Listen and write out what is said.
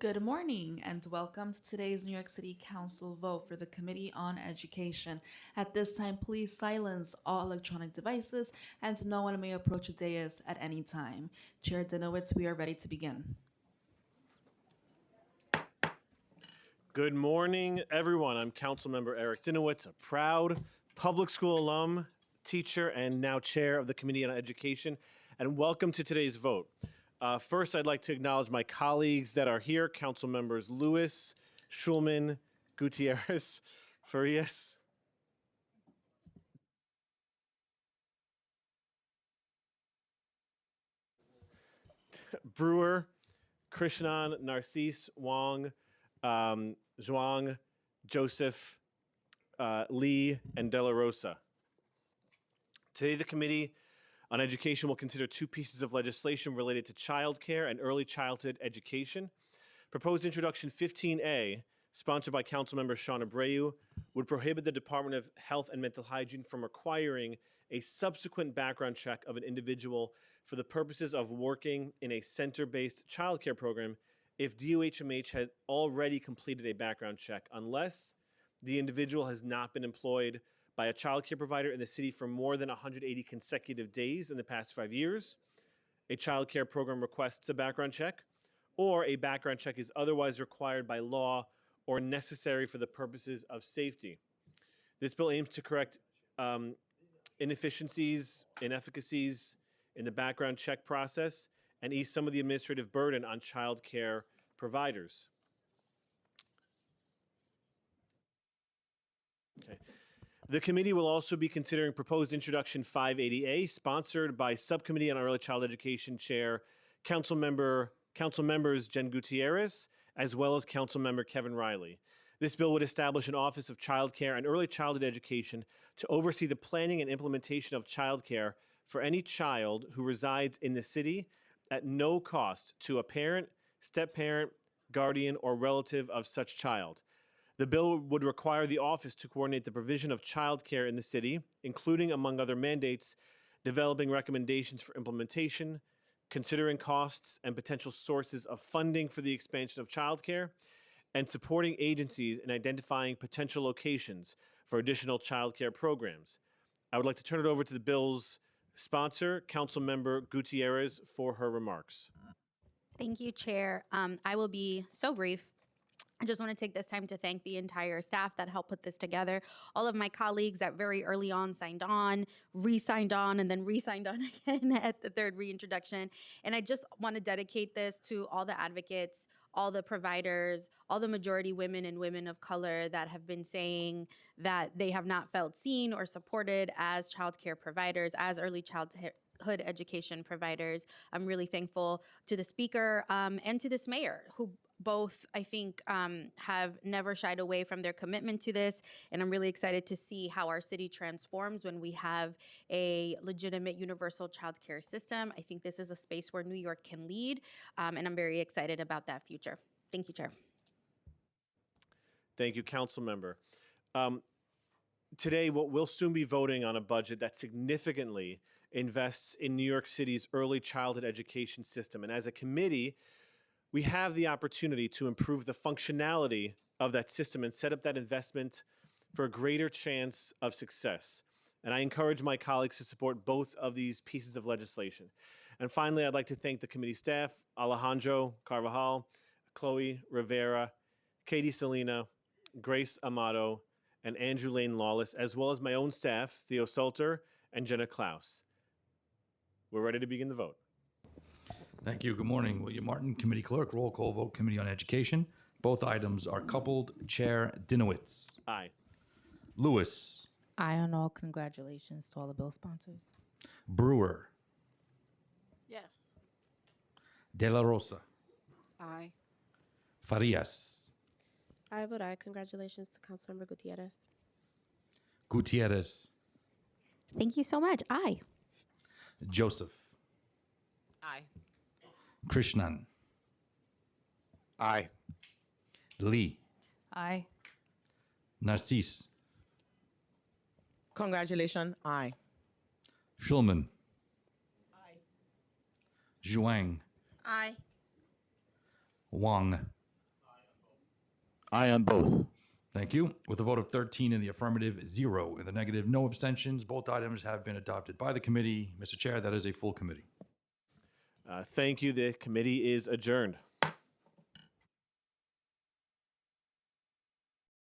Good morning and welcome to today's New York City Council vote for the Committee on Education. At this time, please silence all electronic devices and no one may approach the dais at any time. Chair Dinowitz, we are ready to begin. Good morning, everyone. I'm Councilmember Eric Dinowitz, a proud public school alum, teacher, and now chair of the Committee on Education. And welcome to today's vote. First, I'd like to acknowledge my colleagues that are here, Council Members Lewis, Schulman, Gutierrez, Farias. Brewer, Krishnan, Narcisse, Wong, Zhuang, Joseph, Lee, and De La Rosa. Today, the Committee on Education will consider two pieces of legislation related to childcare and early childhood education. Proposed Introduction 15A, sponsored by Councilmember Sean Abreu, would prohibit the Department of Health and Mental Hygiene from requiring a subsequent background check of an individual for the purposes of working in a center-based childcare program if DOHMH had already completed a background check, unless the individual has not been employed by a childcare provider in the city for more than 180 consecutive days in the past 5 years, a childcare program requests a background check, or a background check is otherwise required by law or necessary for the purposes of safety. This bill aims to correct inefficiencies, inefficacies in the background check process and ease some of the administrative burden on childcare providers. Okay. The committee will also be considering proposed Introduction 580A, sponsored by Subcommittee on Early Child Education Chair Council Members Jen Gutierrez, as well as Councilmember Kevin Riley. This bill would establish an Office of Child Care and Early Childhood Education to oversee the planning and implementation of child care for any child who resides in the city at no cost to a parent, step-parent, guardian, or relative of such child. The bill would require the office to coordinate the provision of child care in the city, including, among other mandates, developing recommendations for implementation, considering costs and potential sources of funding for the expansion of child care, and supporting agencies in identifying potential locations for additional child care programs. I would like to turn it over to the bill's sponsor, Councilmember Gutierrez, for her remarks. Thank you, Chair. I will be so brief. I just want to take this time to thank the entire staff that helped put this together. All of my colleagues that very early on signed on, re-signed on, and then re-signed on again at the third reintroduction. And I just want to dedicate this to all the advocates, all the providers, all the majority women and women of color that have been saying that they have not felt seen or supported as childcare providers, as early childhood education providers. I'm really thankful to the speaker and to this mayor, who both, I think, have never shied away from their commitment to this. And I'm really excited to see how our city transforms when we have a legitimate universal childcare system. I think this is a space where New York can lead, and I'm very excited about that future. Thank you, Chair. Thank you, Council Member. Today, we'll soon be voting on a budget that significantly invests in New York City's early childhood education system. And as a committee, we have the opportunity to improve the functionality of that system and set up that investment for a greater chance of success. And I encourage my colleagues to support both of these pieces of legislation. And finally, I'd like to thank the committee staff, Alejandro Carvajal, Chloe Rivera, Katie Salina, Grace Amato, and Andrew Lane Lawless, as well as my own staff, Theo Salter and Jenna Klaus. We're ready to begin the vote. Thank you. Good morning. William Martin, Committee Clerk. Roll call vote, Committee on Education. Both items are coupled. Chair Dinowitz. Aye. Lewis. Aye on all. Congratulations to all the bill sponsors. Brewer. Yes. De La Rosa. Aye. Farias. I vote aye. Congratulations to Councilmember Gutierrez. Gutierrez. Thank you so much. Aye. Joseph. Aye. Krishnan. Aye. Lee. Aye. Narcisse. Congratulations. Aye. Schulman. Aye. Zhuang. Aye. Wang. Aye on both. Thank you. With a vote of 13 in the affirmative, 0 in the negative, no abstentions, both items have been adopted by the committee. Mr. Chair, that is a full committee. Thank you. The committee is adjourned.